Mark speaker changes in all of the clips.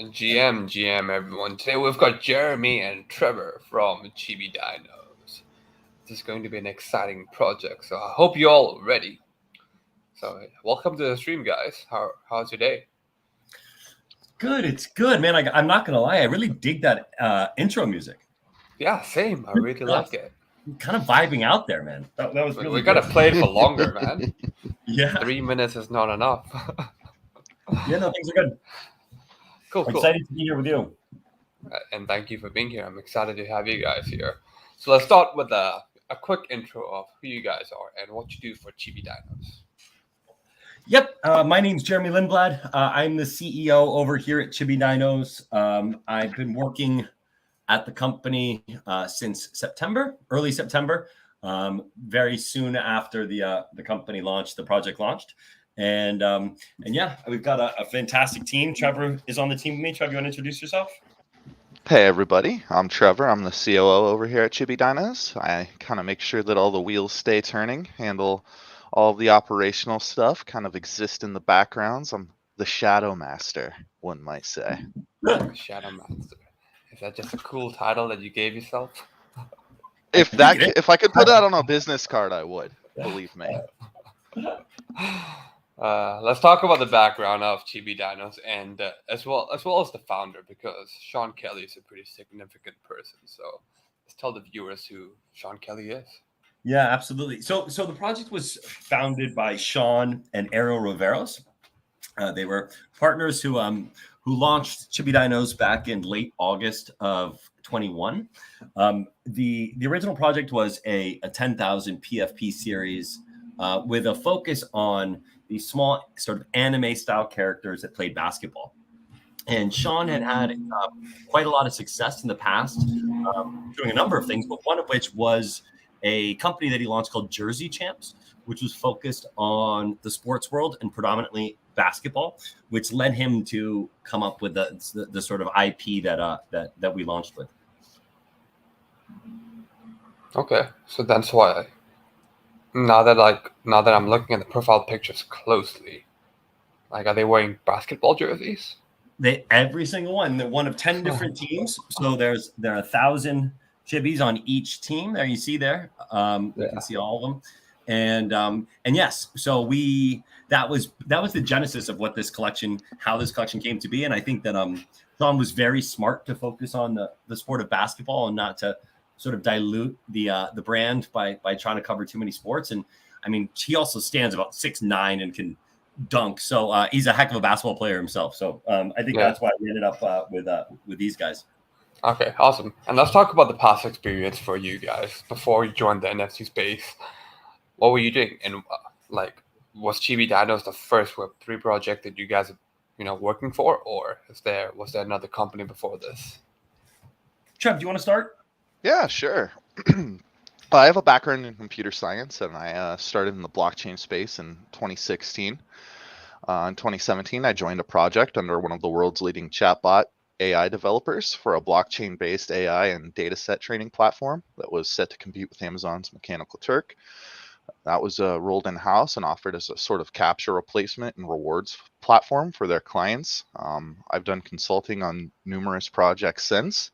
Speaker 1: GM, everyone. Today we've got Jeremy and Trevor from Chibi Dinos. This is going to be an exciting project, so I hope you're all ready. So, welcome to the stream, guys. How's your day?
Speaker 2: Good, it's good, man. I'm not gonna lie, I really dig that intro music.
Speaker 1: Yeah, same. I really like it.
Speaker 2: I'm kind of vibing out there, man. That was really
Speaker 1: we gotta play it for longer, man.
Speaker 2: Yeah.
Speaker 1: 3 minutes is not enough.
Speaker 2: Yeah, no, things are good.
Speaker 1: Cool.
Speaker 2: Excited to be here with you.
Speaker 1: And thank you for being here. I'm excited to have you guys here. So let's start with a quick intro of who you guys are and what you do for Chibi Dinos.
Speaker 2: Yep, my name's Jeremy Lindblad. I'm the CEO over here at Chibi Dinos. I've been working at the company since early September, very soon after the company launched, the project launched. And yeah, we've got a fantastic team. Trevor is on the team with me. Trevor, you want to introduce yourself?
Speaker 3: Hey everybody, I'm Trevor. I'm the COO over here at Chibi Dinos. I kind of make sure that all the wheels stay turning, handle all of the operational stuff, kind of exist in the backgrounds. I'm the Shadow Master, one might say.
Speaker 1: Shadow Master. Is that just a cool title that you gave yourself?
Speaker 3: If I could put that on a business card, I would. Believe me.
Speaker 1: Let's talk about the background of Chibi Dinos and as well as the founder, because Sean Kelly is a pretty significant person. So let's tell the viewers who Sean Kelly is.
Speaker 2: Yeah, absolutely. So the project was founded by Sean and Ariel Riveros. They were partners who launched Chibi Dinos back in late August of 21. The original project was a 10,000 PFP series with a focus on these small sort of anime style characters that played basketball. And Sean had quite a lot of success in the past doing a number of things, but one of which was a company that he launched called Jersey Champs, which was focused on the sports world and predominantly basketball, which led him to come up with the sort of IP that we launched with.
Speaker 1: Okay, so that's why. Now that I'm looking at the profile pictures closely, like, are they wearing basketball jerseys?
Speaker 2: Every single one. They're one of 10 different teams. So there are 1,000 Chibis on each team. There you see there. You can see all of them. And yes, so that was the genesis of how this collection came to be. And I think that Sean was very smart to focus on the sport of basketball and not to sort of dilute the brand by trying to cover too many sports. And I mean, he also stands about 6'9" and can dunk. So he's a heck of a basketball player himself. So I think that's why we ended up with these guys.
Speaker 1: Okay, awesome. And let's talk about the past experience for you guys before you joined the NFT space. What were you doing? And was Chibi Dinos the first Web3 project that you guys are, working for, or was there another company before this?
Speaker 2: Trev, do you want to start?
Speaker 3: Yeah, sure. I have a background in computer science, and I started in the blockchain space in 2016. In 2017, I joined a project under one of the world's leading chatbot AI developers for a blockchain-based AI and dataset training platform that was set to compete with Amazon's Mechanical Turk. That was rolled in-house and offered as a sort of capture replacement and rewards platform for their clients. I've done consulting on numerous projects since.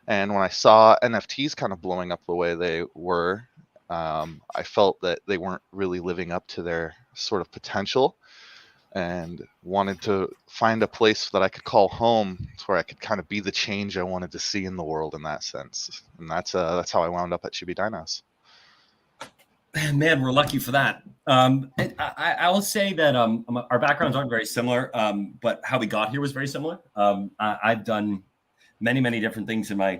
Speaker 3: And when I saw NFTs kind of blowing up the way they were, I felt that they weren't really living up to their sort of potential, and wanted to find a place that I could call home, where I could kind of be the change I wanted to see in the world in that sense. And that's how I wound up at Chibi Dinos.
Speaker 2: Man, we're lucky for that. I will say that our backgrounds aren't very similar, but how we got here was very similar. I've done many different things in my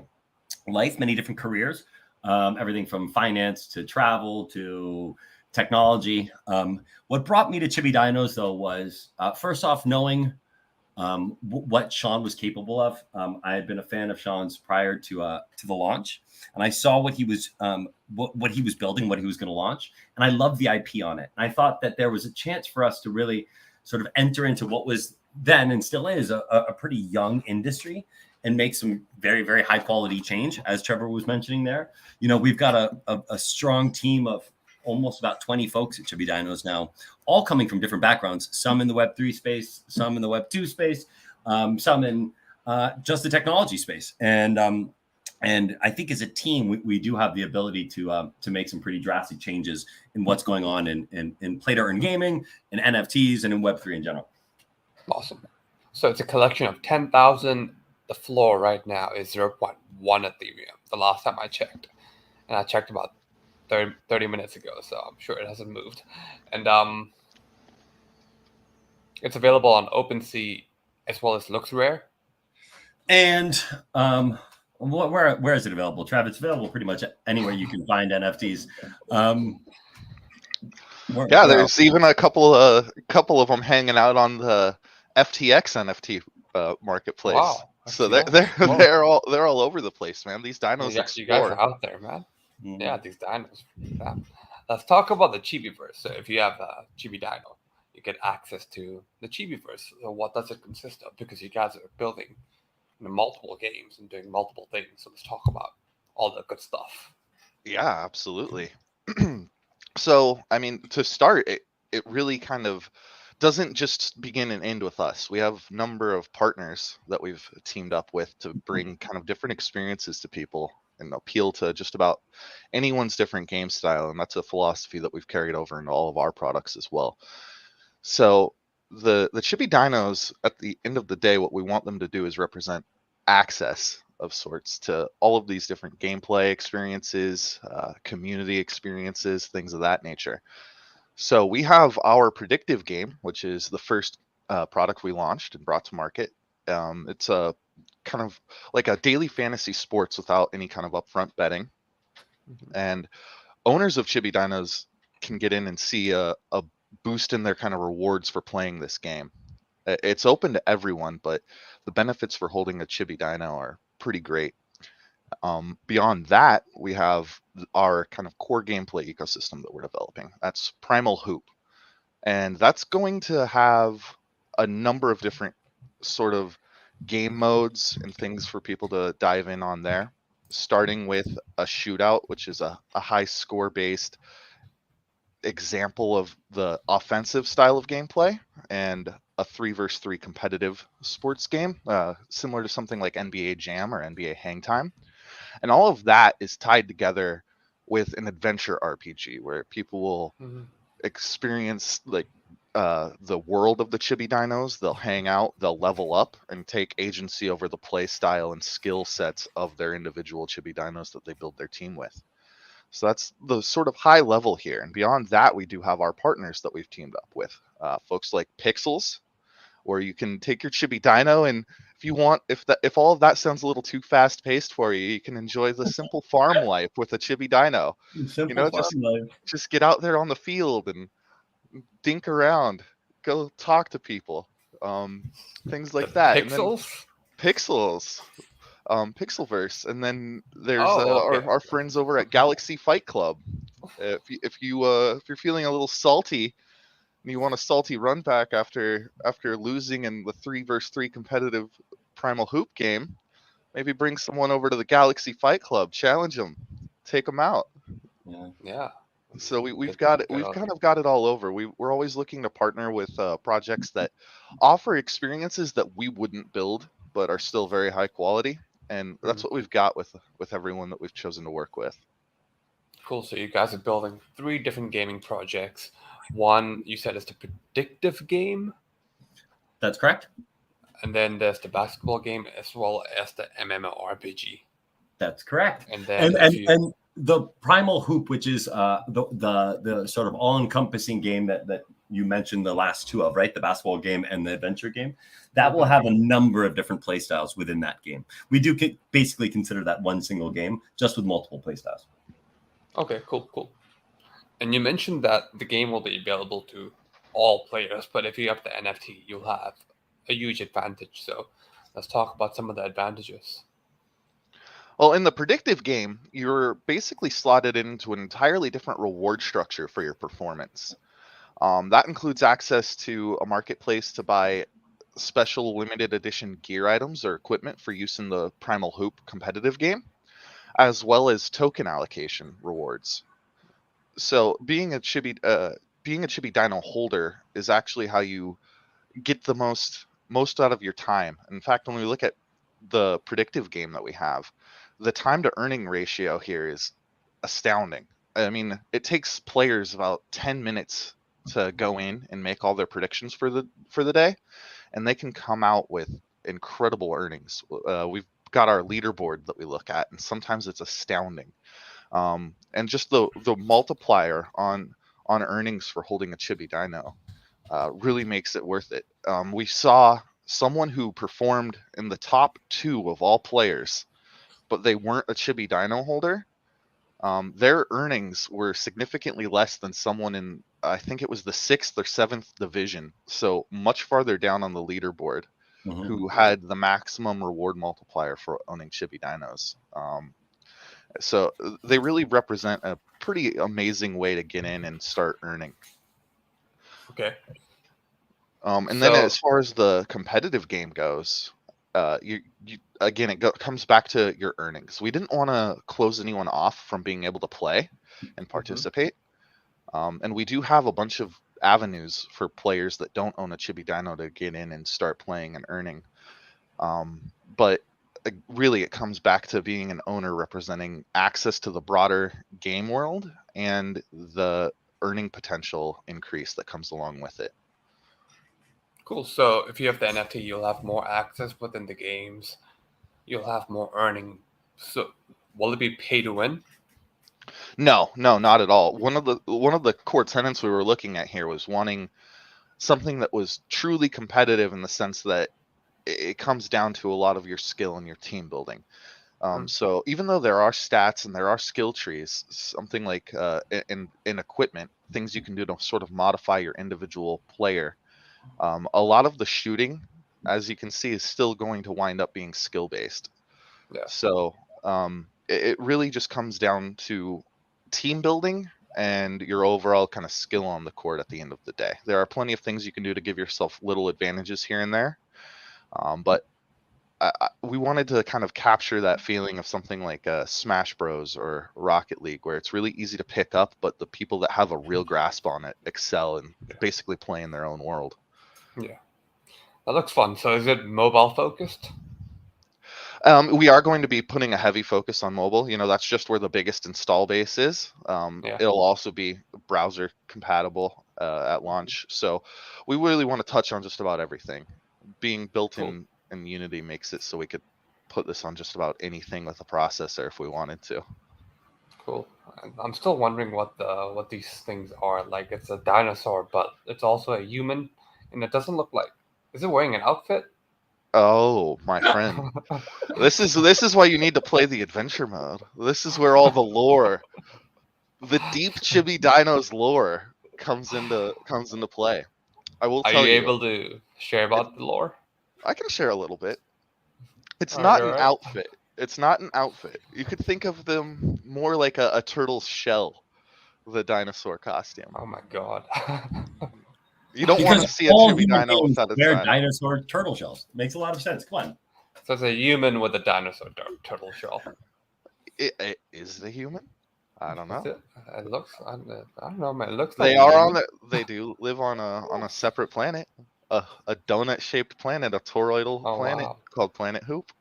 Speaker 2: life, many different careers, everything from finance to travel to technology. What brought me to Chibi Dinos, though, was first off knowing what Sean was capable of. I had been a fan of Sean's prior to the launch, and I saw what he was what he was building, what he was going to launch, and I loved the IP on it. And I thought that there was a chance for us to really sort of enter into what was then and still is a pretty young industry and make some very, very high quality change, as Trevor was mentioning there. We've got a strong team of almost about 20 folks at Chibi Dinos now, all coming from different backgrounds, some in the Web3 space, some in the Web2 space, some in just the technology space. And I think as a team, we do have the ability to make some pretty drastic changes in what's going on in play to earn gaming, in NFTs, and in Web3 in general.
Speaker 1: Awesome. So it's a collection of 10,000. The floor right now is 0.1 Ethereum. The last time I checked, and I checked about 30 minutes ago, so I'm sure it hasn't moved. And it's available on OpenSea as well as LooksRare.
Speaker 2: And where is it available, Trav? It's available pretty much anywhere you can find NFTs.
Speaker 3: There's even a couple of them hanging out on the FTX NFT marketplace.
Speaker 1: Wow.
Speaker 3: So they're all over the place, man. These dinos explore.
Speaker 1: You guys are out there, man. Mm-hmm. Yeah, these dinos. Yeah. Let's talk about the Chibiverse. So if you have a Chibi Dino, you get access to the Chibiverse. So what does it consist of? Because you guys are building multiple games and doing multiple things. So let's talk about all the good stuff.
Speaker 3: Yeah, absolutely. So, I mean, to start, it really kind of doesn't just begin and end with us. We have a number of partners that we've teamed up with to bring kind of different experiences to people and appeal to just about anyone's different game style. And that's a philosophy that we've carried over into all of our products as well. So the Chibi Dinos, at the end of the day, what we want them to do is represent access of sorts to all of these different gameplay experiences, community experiences, things of that nature. So we have our predictive game, which is the first product we launched and brought to market. It's a kind of like a daily fantasy sports without any kind of upfront betting. Mm-hmm. And owners of Chibi Dinos can get in and see a boost in their kind of rewards for playing this game. It's open to everyone, but the benefits for holding a Chibi Dino are pretty great. Beyond that, we have our kind of core gameplay ecosystem that we're developing. That's Primal Hoop. And that's going to have a number of different sort of game modes and things for people to dive in on there, starting with a shootout, which is a high score based example of the offensive style of gameplay, and a 3v3 competitive sports game, similar to something like NBA Jam or NBA Hang Time. And all of that is tied together with an adventure RPG where people will experience like the world of the Chibi Dinos. They'll hang out, they'll level up, and take agency over the play style and skill sets of their individual Chibi Dinos that they build their team with. So that's the sort of high level here. And beyond that, we do have our partners that we've teamed up with. Folks like Pixels, where you can take your Chibi Dino, and if you want, if all of that sounds a little too fast paced for you, you can enjoy the simple farm life with a Chibi Dino. Just get out there on the field and dink around, go talk to people, things like that.
Speaker 1: Pixels?
Speaker 3: Pixels. Pixelverse, and then there's our friends over at Galaxy Fight Club. If you're feeling a little salty and you want a salty run back after losing in the 3v3 competitive Primal Hoop game, maybe bring someone over to the Galaxy Fight Club, challenge them, take them out.
Speaker 1: Yeah.
Speaker 3: So we've got it. We've kind of got it all over. We're always looking to partner with projects that offer experiences that we wouldn't build, but are still very high quality. And that's what we've got with everyone that we've chosen to work with.
Speaker 1: Cool. So you guys are building 3 different gaming projects. One, you said, is the predictive game.
Speaker 2: That's correct.
Speaker 1: And then there's the basketball game as well as the MMORPG.
Speaker 2: That's correct.
Speaker 1: And then
Speaker 2: and the Primal Hoop, which is the sort of all-encompassing game that you mentioned the last 2 of, right? The basketball game and the adventure game. That will have a number of different play styles within that game. We do basically consider that one single game, just with multiple play styles.
Speaker 1: Okay, cool. And you mentioned that the game will be available to all players, but if you have the NFT, you'll have a huge advantage. So let's talk about some of the advantages.
Speaker 3: Well, in the predictive game, you're basically slotted into an entirely different reward structure for your performance. That includes access to a marketplace to buy special limited edition gear items or equipment for use in the Primal Hoop competitive game, as well as token allocation rewards. So being a Chibi Dino holder is actually how you get the most most out of your time. In fact, when we look at the predictive game that we have, the time to earning ratio here is astounding. I mean, it takes players about 10 minutes to go in and make all their predictions for the day, and they can come out with incredible earnings. We've got our leaderboard that we look at, and sometimes it's astounding. And just the multiplier on earnings for holding a Chibi Dino really makes it worth it. We saw someone who performed in the top 2 of all players, but they weren't a Chibi Dino holder. Their earnings were significantly less than someone in, I think it was the 6th or 7th division, so much farther down on the leaderboard, who had the maximum reward multiplier for owning Chibi Dinos. So they really represent a pretty amazing way to get in and start earning.
Speaker 1: Okay.
Speaker 3: And then as far as the competitive game goes, you again, it comes back to your earnings. We didn't want to close anyone off from being able to play and participate. And we do have a bunch of avenues for players that don't own a Chibi Dino to get in and start playing and earning. But really, it comes back to being an owner representing access to the broader game world and the earning potential increase that comes along with it.
Speaker 1: Cool. So if you have the NFT, you'll have more access within the games. You'll have more earning. So will it be pay to win?
Speaker 3: No, not at all. One of the core tenets we were looking at here was wanting something that was truly competitive in the sense that it comes down to a lot of your skill and your team building. So even though there are stats and there are skill trees, something like in equipment, things you can do to sort of modify your individual player, a lot of the shooting, as you can see, is still going to wind up being skill based.
Speaker 1: Yeah.
Speaker 3: So it really just comes down to team building and your overall kind of skill on the court at the end of the day. There are plenty of things you can do to give yourself little advantages here and there. But we wanted to kind of capture that feeling of something like Smash Bros or Rocket League, where it's really easy to pick up, but the people that have a real grasp on it excel and basically play in their own world.
Speaker 1: Yeah. That looks fun. So is it mobile focused?
Speaker 3: We are going to be putting a heavy focus on mobile. You know, that's just where the biggest install base is. It'll also be browser compatible at launch. So we really want to touch on just about everything. Being built in Unity makes it so we could put this on just about anything with a processor if we wanted to.
Speaker 1: Cool. I'm still wondering what these things are. Like, it's a dinosaur, but it's also a human, and it doesn't look like. Is it wearing an outfit?
Speaker 3: Oh, my friend. This is why you need to play the adventure mode. This is where all the lore, the deep Chibi Dinos lore comes into play. I will tell you.
Speaker 1: Are you able to share about the lore?
Speaker 3: I can share a little bit. It's not an outfit. It's not an outfit. You could think of them more like a turtle's shell, the dinosaur costume.
Speaker 1: Oh my god.
Speaker 3: You don't want to see a Chibi Dino without a
Speaker 2: dinosaur turtle shells. Makes a lot of sense. Come on.
Speaker 1: So it's a human with a dinosaur turtle shell.
Speaker 3: It is the human? I don't know.
Speaker 1: It looks. I don't know, man. It looks like
Speaker 3: they are on the. They do live on a separate planet, a donut-shaped planet, a toroidal planet called Planet Hoop.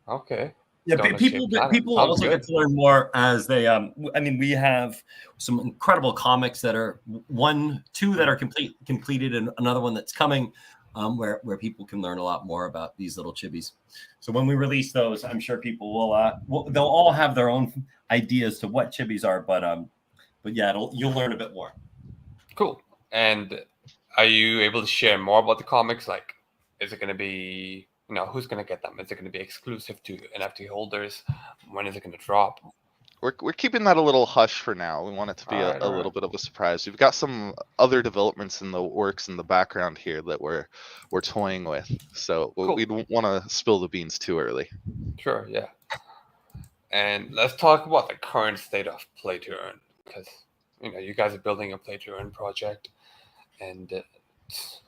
Speaker 1: Okay.
Speaker 2: Yeah, people also get to learn more as they. I mean, we have some incredible comics that are two that are completed, and another one that's coming, where people can learn a lot more about these little chibis. So when we release those, I'm sure people will. They'll all have their own ideas to what chibis are, but yeah, you'll learn a bit more.
Speaker 1: Cool. And are you able to share more about the comics? Like, is it going to be? Who's going to get them? Is it going to be exclusive to NFT holders? When is it going to drop?
Speaker 3: We're keeping that a little hush for now. We want it to be a little bit of a surprise. We've got some other developments in the works in the background here that we're toying with. So we don't want to spill the beans too early.
Speaker 1: Sure, yeah. And let's talk about the current state of play to earn, because you guys are building a play to earn project, and it's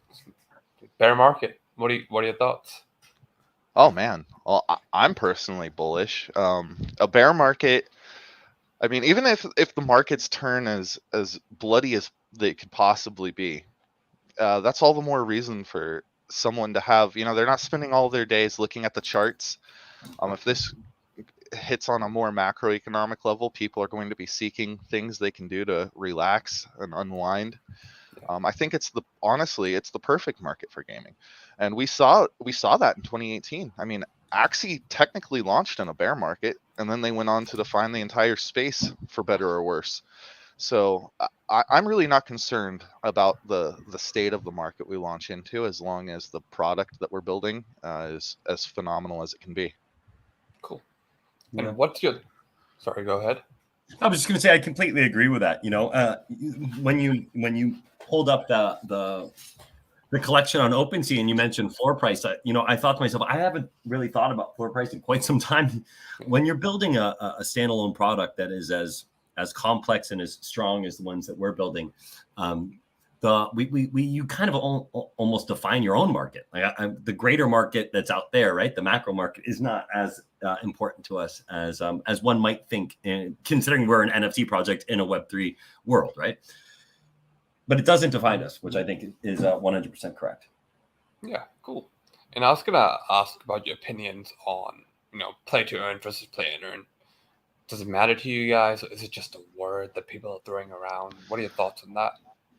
Speaker 1: bear market. What are your thoughts?
Speaker 3: Oh man, well, I'm personally bullish. A bear market. I mean, even if the markets turn as bloody as they could possibly be, that's all the more reason for someone to have, they're not spending all their days looking at the charts. If this hits on a more macroeconomic level, people are going to be seeking things they can do to relax and unwind. I think honestly, it's the perfect market for gaming, and we saw that in 2018. I mean, Axie technically launched in a bear market, and then they went on to define the entire space for better or worse. So I'm really not concerned about the state of the market we launch into, as long as the product that we're building is as phenomenal as it can be.
Speaker 1: Cool.
Speaker 2: Yeah.
Speaker 1: And what's your? Sorry, go ahead.
Speaker 2: I was just going to say I completely agree with that. When you pulled up the collection on OpenSea and you mentioned floor price, I thought to myself, I haven't really thought about floor price in quite some time. When you're building a standalone product that is as complex and as strong as the ones that we're building, you kind of almost define your own market. Like the greater market that's out there, right? The macro market is not as important to us as one might think, considering we're an NFT project in a Web3 world, right? But it doesn't define us, which I think is 100% correct.
Speaker 1: Yeah, cool. And I was gonna ask about your opinions on play to earn versus play and earn. Does it matter to you guys, or is it just a word that people are throwing around? What are your thoughts on that?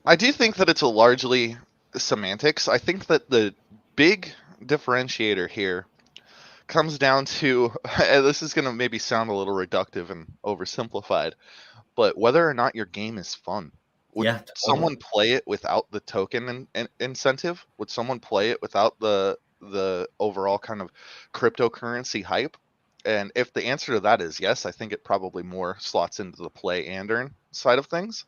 Speaker 3: I do think that it's a largely semantics. I think that the big differentiator here comes down to, this is going to maybe sound a little reductive and oversimplified, but whether or not your game is fun. Would someone play it without the token incentive? Would someone play it without the overall kind of cryptocurrency hype? And if the answer to that is yes, I think it probably more slots into the play and earn side of things.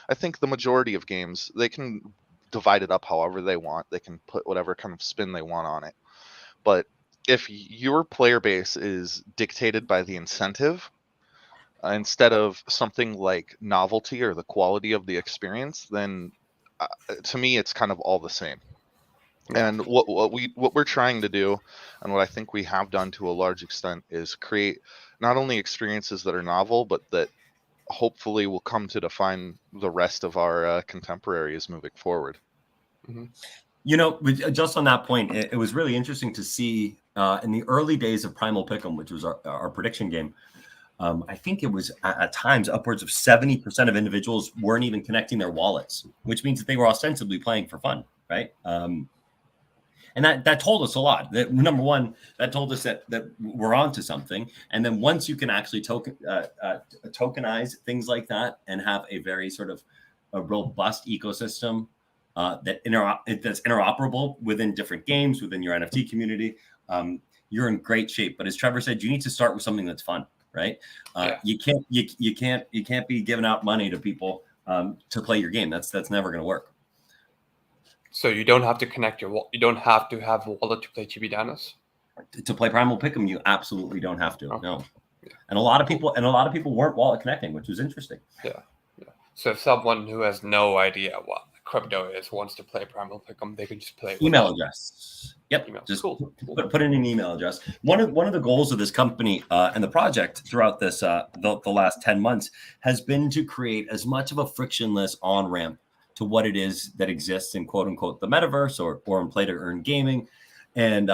Speaker 3: I think the majority of games, they can divide it up however they want. They can put whatever kind of spin they want on it. But if your player base is dictated by the incentive instead of something like novelty or the quality of the experience, then to me, it's kind of all the same. And what we're trying to do, and what I think we have done to a large extent, is create not only experiences that are novel, but that hopefully will come to define the rest of our contemporaries moving forward.
Speaker 2: Mm-hmm. Just on that point, it was really interesting to see in the early days of Primal Pick'em, which was our prediction game. I think it was at times upwards of 70% of individuals weren't even connecting their wallets, which means that they were ostensibly playing for fun, right? And that told us a lot. That, number one, that told us that we're onto something. And then once you can actually tokenize things like that and have a very sort of a robust ecosystem that's interoperable within different games, within your NFT community, you're in great shape. But as Trevor said, you need to start with something that's fun, right? You can't be giving out money to people to play your game. That's never going to work.
Speaker 1: So you don't have to connect you don't have to have a wallet to play Chibi Dinos?
Speaker 2: To play Primal Pick'em, you absolutely don't have to. No. Yeah. And a lot of people weren't wallet connecting, which was interesting.
Speaker 1: Yeah. So if someone who has no idea what crypto is wants to play Primal Pick'em, they can just play
Speaker 2: email address. Yep.
Speaker 1: Email.
Speaker 2: Just
Speaker 1: cool.
Speaker 2: Put in an email address. One of the goals of this company and the project throughout this the last 10 months has been to create as much of a frictionless on-ramp to what it is that exists in quote unquote the metaverse or in play to earn gaming. And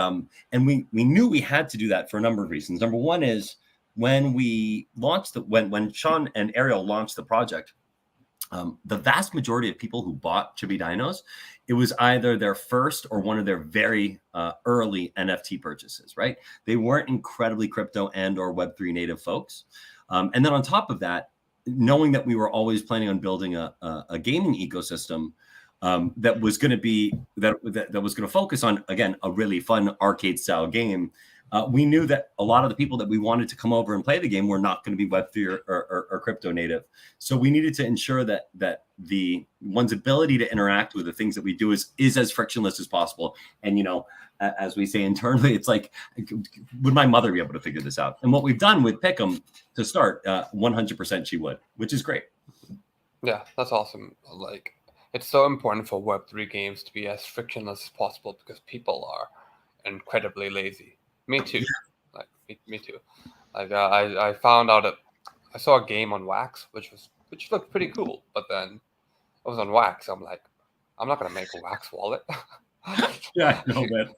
Speaker 2: we knew we had to do that for a number of reasons. Number one is when we launched when Sean and Ariel launched the project, the vast majority of people who bought Chibi Dinos, it was either their first or one of their very early NFT purchases, right? They weren't incredibly crypto and or Web3 native folks. And then on top of that, knowing that we were always planning on building a gaming ecosystem that was going to be that was going to focus on, again, a really fun arcade style game, we knew that a lot of the people that we wanted to come over and play the game were not going to be Web3 or crypto native. So we needed to ensure that the one's ability to interact with the things that we do is as frictionless as possible. And as we say internally, it's like, would my mother be able to figure this out? And what we've done with Pick'em to start, 100% she would, which is great.
Speaker 1: Yeah, that's awesome. Like, it's so important for Web3 games to be as frictionless as possible because people are incredibly lazy. Me too. Like me too. Like I found out that I saw a game on Wax, which looked pretty cool, but then it was on Wax. I'm like, I'm not gonna make a wax wallet.
Speaker 2: Yeah, I know, man.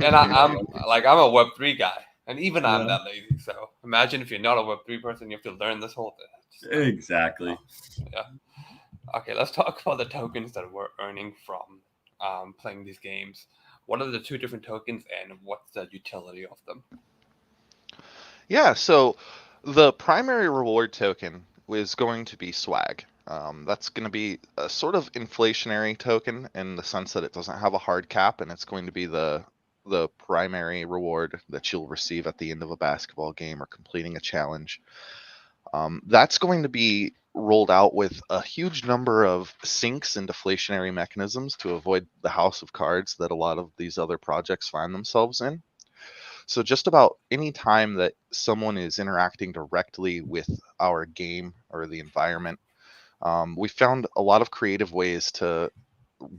Speaker 1: And I'm a Web3 guy, and even I'm
Speaker 2: Yeah.
Speaker 1: that lazy. So imagine if you're not a Web3 person, you have to learn this whole thing.
Speaker 2: Exactly.
Speaker 1: Yeah. Okay, let's talk about the tokens that we're earning from playing these games. What are the two different tokens, and what's the utility of them?
Speaker 3: Yeah, so the primary reward token is going to be swag. That's going to be a sort of inflationary token in the sense that it doesn't have a hard cap, and it's going to be the primary reward that you'll receive at the end of a basketball game or completing a challenge. That's going to be rolled out with a huge number of sinks and deflationary mechanisms to avoid the house of cards that a lot of these other projects find themselves in. So just about any time that someone is interacting directly with our game or the environment, we found a lot of creative ways to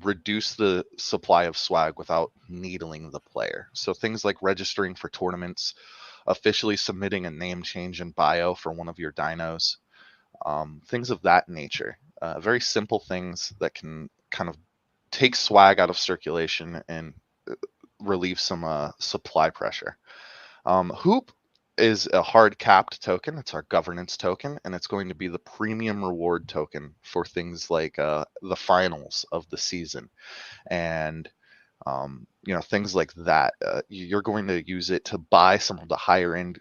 Speaker 3: reduce the supply of swag without needling the player. So things like registering for tournaments, officially submitting a name change in bio for one of your dinos, things of that nature. Very simple things that can kind of take swag out of circulation and relieve some supply pressure. Hoop is a hard capped token. It's our governance token, and it's going to be the premium reward token for things like the finals of the season, and things like that. You're going to use it to buy some of the higher end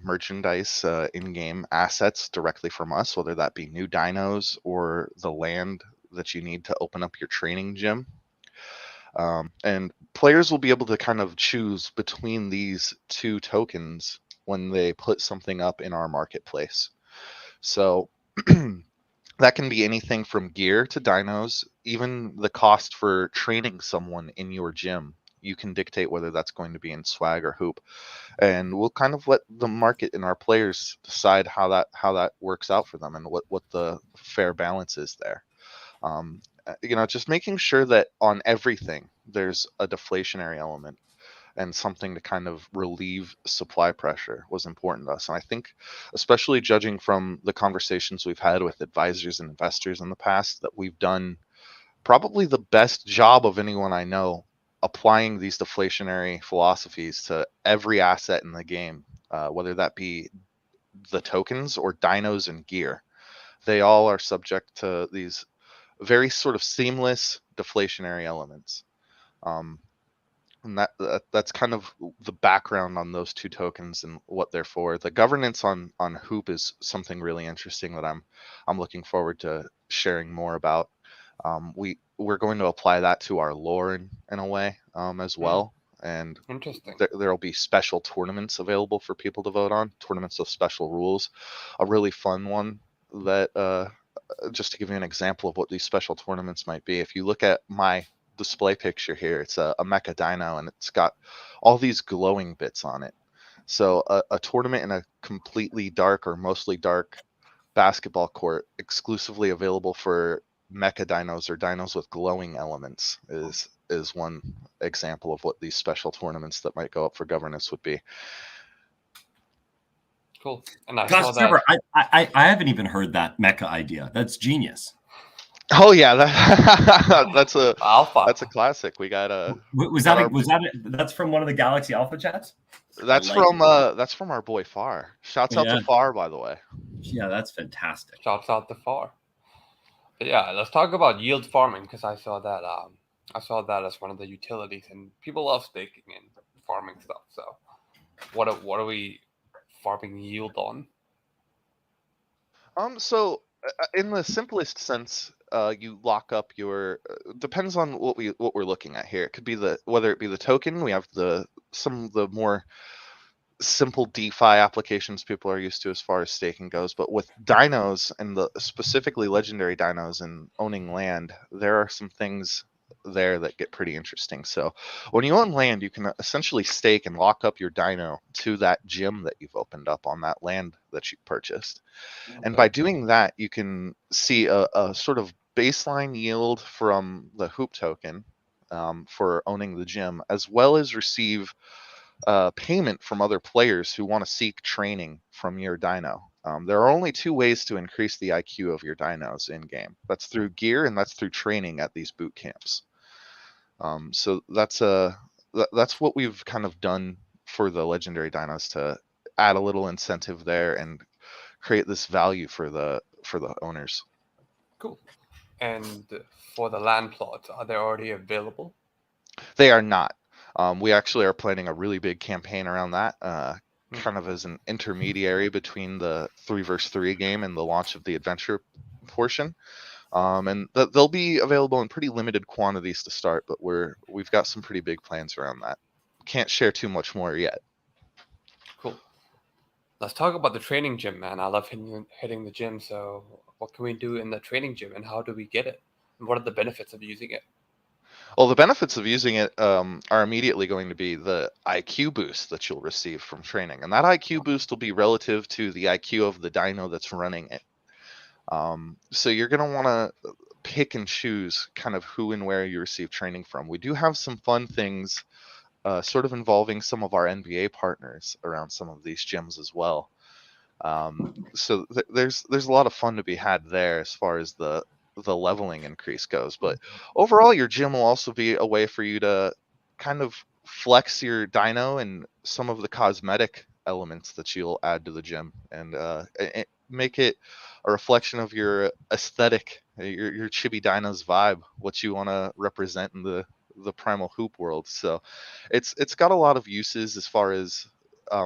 Speaker 3: merchandise, in-game assets directly from us, whether that be new dinos or the land that you need to open up your training gym. And players will be able to kind of choose between these two tokens when they put something up in our marketplace. So that can be anything from gear to dinos, even the cost for training someone in your gym. You can dictate whether that's going to be in swag or hoop, and we'll kind of let the market and our players decide how that works out for them and what the fair balance is there. Just making sure that on everything there's a deflationary element and something to kind of relieve supply pressure was important to us. And I think, especially judging from the conversations we've had with advisors and investors in the past, that we've done probably the best job of anyone I know applying these deflationary philosophies to every asset in the game, whether that be the tokens or dinos and gear. They all are subject to these very sort of seamless deflationary elements. And that's kind of the background on those two tokens and what they're for. The governance on Hoop is something really interesting that I'm looking forward to sharing more about. We're going to apply that to our lore in a way, as well. And
Speaker 1: Interesting.
Speaker 3: there'll be special tournaments available for people to vote on, tournaments with special rules. A really fun one that just to give you an example of what these special tournaments might be, if you look at my display picture here, it's a mecha dino and it's got all these glowing bits on it. So a tournament in a completely dark or mostly dark basketball court exclusively available for mecha dinos or dinos with glowing elements is one example of what these special tournaments that might go up for governance would be.
Speaker 1: Cool. And I
Speaker 2: Gosh,
Speaker 1: saw that.
Speaker 2: Trevor, I haven't even heard that mecha idea. That's genius.
Speaker 3: Oh yeah, that's
Speaker 1: Alpha.
Speaker 3: That's a classic. We got
Speaker 2: that's from one of the Galaxy Alpha chats?
Speaker 3: That's from our boy Far. Shouts out to Far, by the way.
Speaker 2: Yeah, that's fantastic.
Speaker 1: Shouts out to Far. But yeah, let's talk about yield farming, because I saw that as one of the utilities, and people love staking and farming stuff. So what are we farming yield on?
Speaker 3: So in the simplest sense, you lock up your depends on what we're looking at here. It could be whether it be the token. We have some of the more simple DeFi applications people are used to as far as staking goes, but with dinos and the specifically legendary dinos and owning land, there are some things there that get pretty interesting. So when you own land, you can essentially stake and lock up your dino to that gym that you've opened up on that land that you purchased. Okay. And by doing that, you can see a sort of baseline yield from the Hoop token for owning the gym, as well as receive payment from other players who want to seek training from your dino. There are only two ways to increase the IQ of your dinos in game. That's through gear and that's through training at these boot camps. So that's what we've kind of done for the legendary dinos to add a little incentive there and create this value for the owners.
Speaker 1: Cool. And for the land plots, are they already available?
Speaker 3: They are not. We actually are planning a really big campaign around that, kind of as an intermediary between the 3v3 game and the launch of the adventure portion. And they'll be available in pretty limited quantities to start, but we've got some pretty big plans around that. Can't share too much more yet.
Speaker 1: Cool. Let's talk about the training gym, man. I love hitting the gym. So what can we do in the training gym, and how do we get it? And what are the benefits of using it?
Speaker 3: Well, the benefits of using it are immediately going to be the IQ boost that you'll receive from training. And that IQ boost will be relative to the IQ of the dino that's running it. So you're going to want to pick and choose kind of who and where you receive training from. We do have some fun things sort of involving some of our NBA partners around some of these gyms as well. So there's a lot of fun to be had there as far as the leveling increase goes. But overall, your gym will also be a way for you to kind of flex your dino and some of the cosmetic elements that you'll add to the gym, and make it a reflection of your aesthetic, your Chibi Dinos vibe, what you want to represent in the primal hoop world. So it's got a lot of uses as far as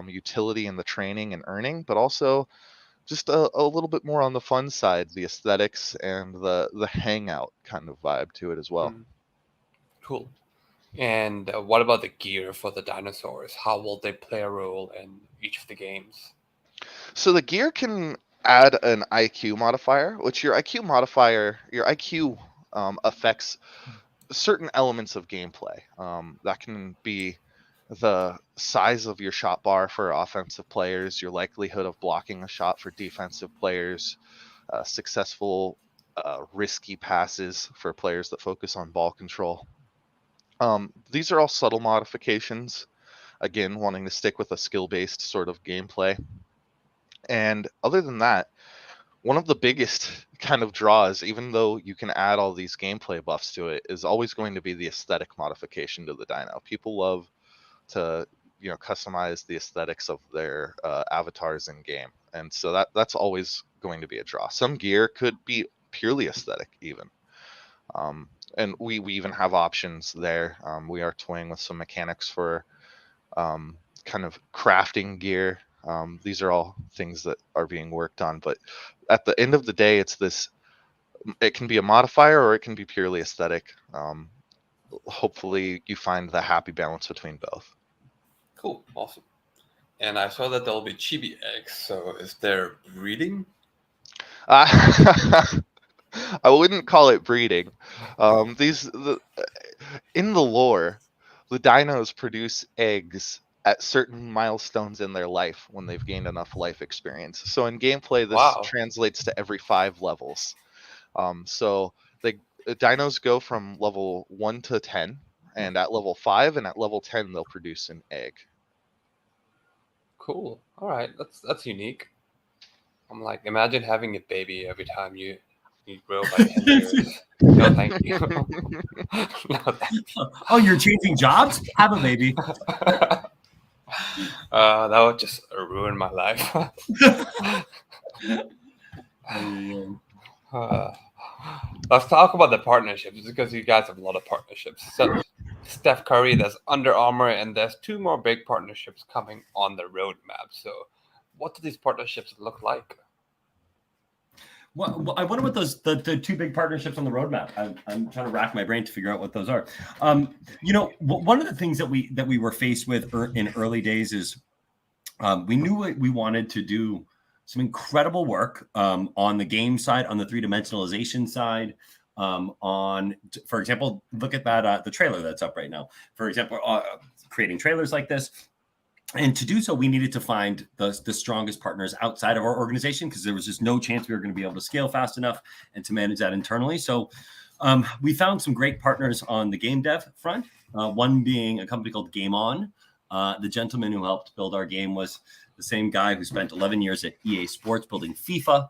Speaker 3: utility in the training and earning, but also just a little bit more on the fun side, the aesthetics and the hangout kind of vibe to it as well.
Speaker 1: Cool. And what about the gear for the dinosaurs? How will they play a role in each of the games?
Speaker 3: So the gear can add an IQ modifier, which your IQ affects certain elements of gameplay. That can be the size of your shot bar for offensive players, your likelihood of blocking a shot for defensive players, successful risky passes for players that focus on ball control. These are all subtle modifications, again, wanting to stick with a skill-based sort of gameplay. And other than that, one of the biggest kind of draws, even though you can add all these gameplay buffs to it, is always going to be the aesthetic modification to the dino. People love to customize the aesthetics of their avatars in game, and so that's always going to be a draw. Some gear could be purely aesthetic even, and we even have options there. We are toying with some mechanics for kind of crafting gear. These are all things that are being worked on, but at the end of the day, it can be a modifier or it can be purely aesthetic. Hopefully you find the happy balance between both.
Speaker 1: Cool. Awesome. And I saw that there'll be Chibi eggs. So is there breeding?
Speaker 3: I wouldn't call it breeding. In the lore, the dinos produce eggs at certain milestones in their life when they've gained enough life experience. So in gameplay, this translates to every 5 levels. So the dinos go from level 1 to 10, and at level 5 and at level 10, they'll produce an egg.
Speaker 1: Cool. All right. That's unique. I'm like, imagine having a baby every time you grow by 10 years. No, thank you. No, thank you.
Speaker 2: Oh, you're changing jobs? Have a baby.
Speaker 1: That would just ruin my life. Let's talk about the partnerships, because you guys have a lot of partnerships. So Steph Curry, there's Under Armour, and there's 2 more big partnerships coming on the roadmap. So what do these partnerships look like?
Speaker 2: Well, I wonder what the 2 big partnerships on the roadmap. I'm trying to rack my brain to figure out what those are. One of the things that we were faced with in early days is we knew we wanted to do some incredible work on the game side, on the 3-dimensionalization side. For example, look at that the trailer that's up right now. For example, creating trailers like this. And to do so, we needed to find the strongest partners outside of our organization, because there was just no chance we were going to be able to scale fast enough and to manage that internally. So we found some great partners on the game dev front, one being a company called Game On. The gentleman who helped build our game was the same guy who spent 11 years at EA Sports building FIFA.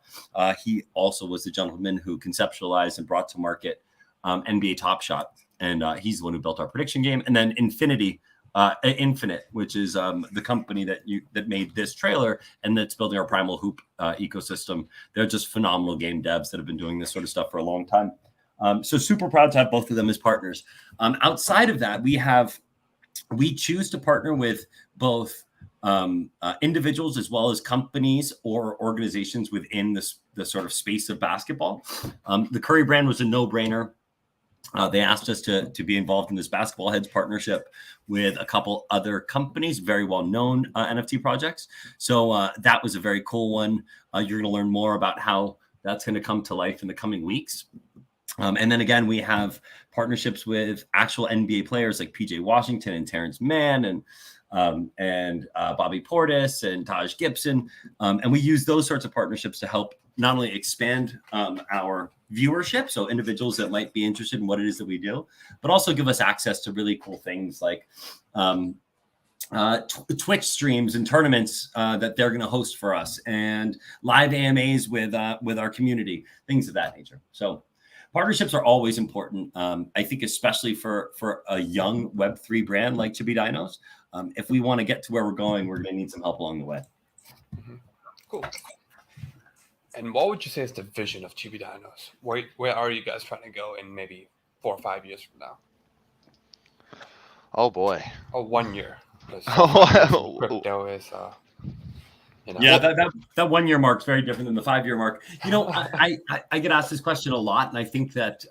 Speaker 2: He also was the gentleman who conceptualized and brought to market NBA Top Shot. And he's the one who built our prediction game. And then Infinite, which is the company that made this trailer and that's building our Primal Hoop ecosystem. They're just phenomenal game devs that have been doing this sort of stuff for a long time. So super proud to have both of them as partners. Outside of that, we choose to partner with both individuals as well as companies or organizations within the sort of space of basketball. The Curry brand was a no-brainer. They asked us to be involved in this Basketball Heads partnership with a couple other companies, very well-known NFT projects. So that was a very cool one. You're going to learn more about how that's going to come to life in the coming weeks. And then again, we have partnerships with actual NBA players like PJ Washington and Terrence Mann and Bobby Portis and Taj Gibson. And we use those sorts of partnerships to help not only expand our viewership, so individuals that might be interested in what it is that we do, but also give us access to really cool things like Twitch streams and tournaments that they're going to host for us, and live AMAs with our community, things of that nature. So partnerships are always important. I think especially for a young Web3 brand like Chibi Dinos. If we want to get to where we're going, we're going to need some help along the way.
Speaker 1: Mm-hmm. Cool. And what would you say is the vision of Chibi Dinos? Where are you guys trying to go in maybe 4 or 5 years from now?
Speaker 3: Oh boy.
Speaker 1: Oh, 1 year. Crypto is,
Speaker 2: Yeah, that 1 year mark is very different than the 5 year mark. I get asked this question a lot, and I think that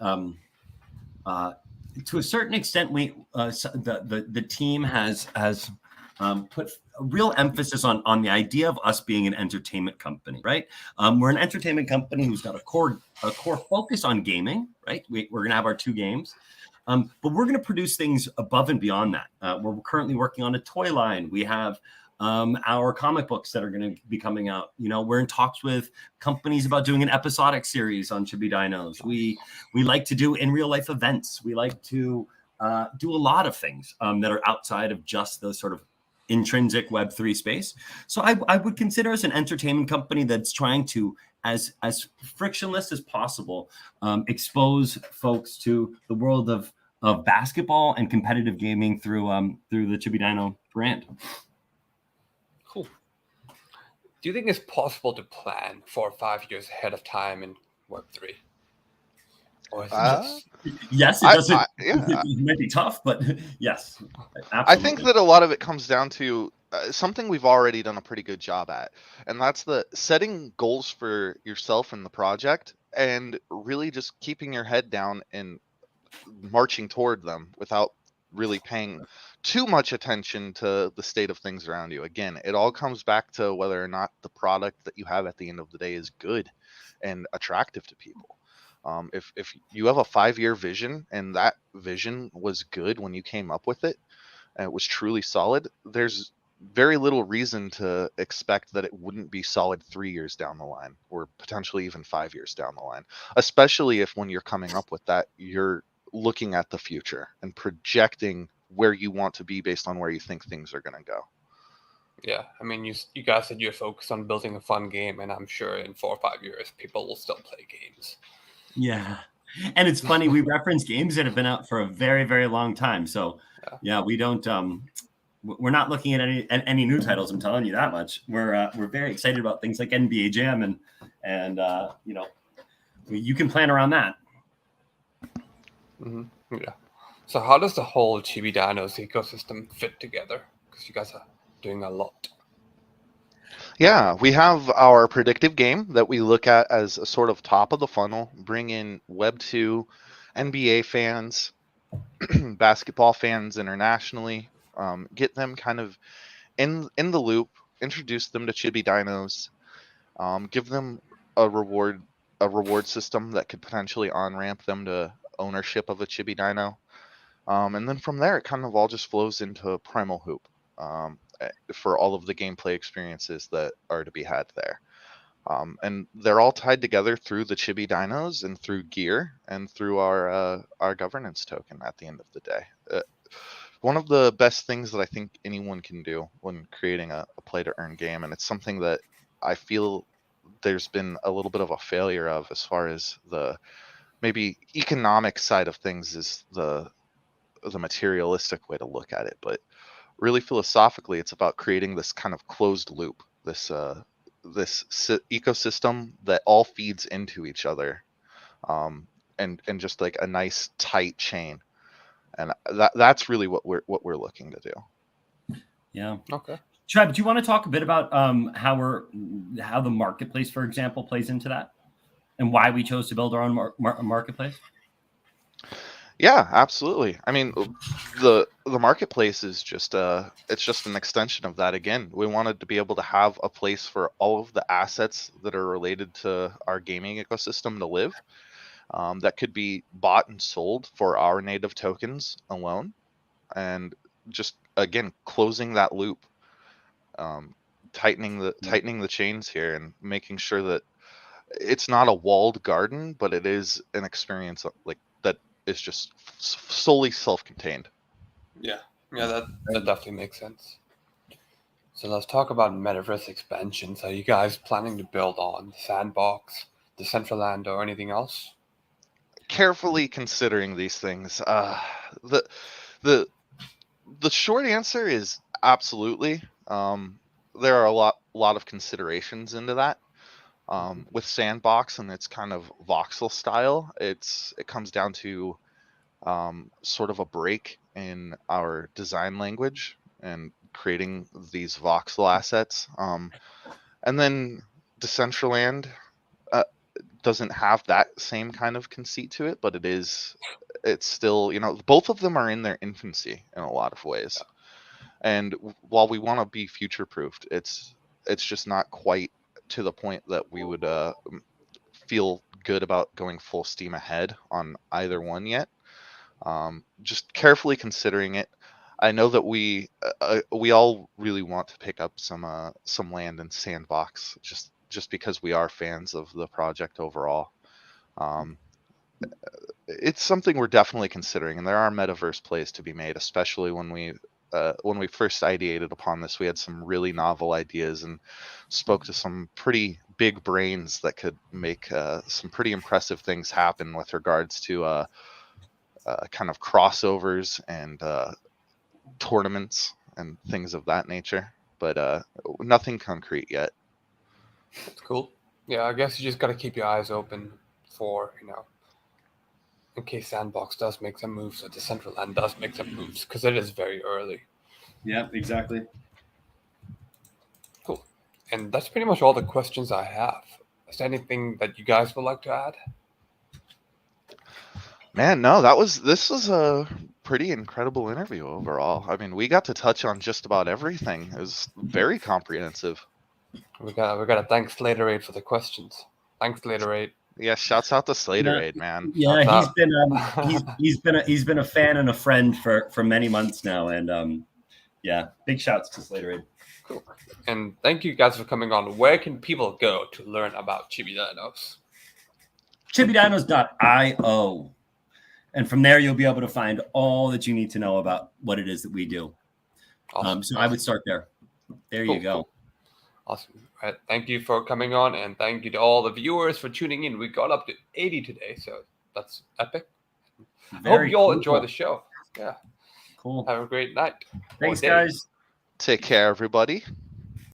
Speaker 2: to a certain extent, the team has put a real emphasis on the idea of us being an entertainment company, right? We're an entertainment company who's got a core focus on gaming, right? We're going to have our 2 games, but we're going to produce things above and beyond that. We're currently working on a toy line. We have our comic books that are going to be coming out. We're in talks with companies about doing an episodic series on Chibi Dinos. We like to do in real life events. We like to do a lot of things that are outside of just the sort of intrinsic Web3 space. So I would consider us an entertainment company that's trying to, as frictionless as possible, expose folks to the world of basketball and competitive gaming through the Chibi Dino brand.
Speaker 1: Cool. Do you think it's possible to plan 4 or 5 years ahead of time in Web3? Or is it just...
Speaker 2: Yes, it doesn't. It might be tough, but yes, absolutely.
Speaker 3: I think that a lot of it comes down to something we've already done a pretty good job at, and that's the setting goals for yourself and the project, and really just keeping your head down and marching toward them without really paying too much attention to the state of things around you. Again, it all comes back to whether or not the product that you have at the end of the day is good and attractive to people. If you have a 5-year vision and that vision was good when you came up with it, and it was truly solid, there's very little reason to expect that it wouldn't be solid 3 years down the line, or potentially even 5 years down the line, especially if when you're coming up with that, you're looking at the future and projecting where you want to be based on where you think things are going to go.
Speaker 1: Yeah, I mean, you guys said you're focused on building a fun game, and I'm sure in 4 or 5 years, people will still play games.
Speaker 2: Yeah. And it's funny, we reference games that have been out for a very, very long time. So yeah, we don't, we're not looking at any new titles. I'm telling you that much. We're very excited about things like NBA Jam and you can plan around that.
Speaker 1: Mm-hmm. Yeah. So how does the whole Chibi Dinos ecosystem fit together? Because you guys are doing a lot.
Speaker 3: Yeah, we have our predictive game that we look at as a sort of top of the funnel, bring in Web 2, NBA fans, basketball fans internationally, get them kind of in the loop, introduce them to Chibi Dinos, give them a reward system that could potentially on-ramp them to ownership of a Chibi Dino. And then from there, it kind of all just flows into Primal Hoop. For all of the gameplay experiences that are to be had there. And they're all tied together through the Chibi Dinos and through gear and through our governance token at the end of the day. one of the best things that I think anyone can do when creating a play to earn game, and it's something that I feel there's been a little bit of a failure of as far as the maybe economic side of things is the materialistic way to look at it, but really philosophically it's about creating this kind of closed loop, this ecosystem that all feeds into each other, and just like a nice tight chain, and that's really what we're looking to do.
Speaker 2: Yeah.
Speaker 1: Okay.
Speaker 2: Trev, do you want to talk a bit about how the marketplace, for example, plays into that, and why we chose to build our own marketplace?
Speaker 3: Yeah, absolutely. I mean, the marketplace is just it's just an extension of that. Again, we wanted to be able to have a place for all of the assets that are related to our gaming ecosystem to live, that could be bought and sold for our native tokens alone, and just again closing that loop, tightening the chains here, and making sure that it's not a walled garden, but it is an experience like that is just solely self-contained.
Speaker 1: Yeah, that definitely makes sense. So let's talk about Metaverse expansions. Are you guys planning to build on Sandbox, Decentraland, or anything else?
Speaker 3: Carefully considering these things. The short answer is absolutely. There are a lot of considerations into that. With Sandbox and its kind of voxel style, it comes down to sort of a break in our design language and creating these voxel assets. And then Decentraland doesn't have that same kind of conceit to it, but it's still, both of them are in their infancy in a lot of ways. And while we want to be future proofed, it's just not quite to the point that we would feel good about going full steam ahead on either one yet. Just carefully considering it. I know that we all really want to pick up some land in Sandbox, just because we are fans of the project overall. It's something we're definitely considering, and there are metaverse plays to be made, especially when we first ideated upon this. We had some really novel ideas and spoke to some pretty big brains that could make some pretty impressive things happen with regards to kind of crossovers and tournaments and things of that nature, but nothing concrete yet.
Speaker 1: That's cool. Yeah, I guess you just got to keep your eyes open for, in case Sandbox does make some moves or Decentraland does make some moves, because it is very early.
Speaker 2: Yeah, exactly.
Speaker 1: Cool. And that's pretty much all the questions I have. Is there anything that you guys would like to add?
Speaker 3: Man, no, this was a pretty incredible interview overall. I mean, we got to touch on just about everything. It was very comprehensive.
Speaker 1: We gotta thank Slaterade for the questions. Thanks, Slaterade.
Speaker 3: Yeah, shouts out to Slaterade, man.
Speaker 2: Yeah, he's been a fan and a friend for many months now, and yeah, big shouts to Slaterade.
Speaker 1: Cool. And thank you guys for coming on. Where can people go to learn about Chibi Dinos?
Speaker 2: ChibiDinos.io. And from there, you'll be able to find all that you need to know about what it is that we do.
Speaker 1: Awesome.
Speaker 2: So I would start there. There you go.
Speaker 1: Cool. Awesome. All right. Thank you for coming on, and thank you to all the viewers for tuning in. We got up to 80 today, so that's epic. I hope you all enjoy the show. Yeah.
Speaker 2: Cool.
Speaker 1: Have a great night.
Speaker 2: Thanks, guys.
Speaker 3: Take care, everybody.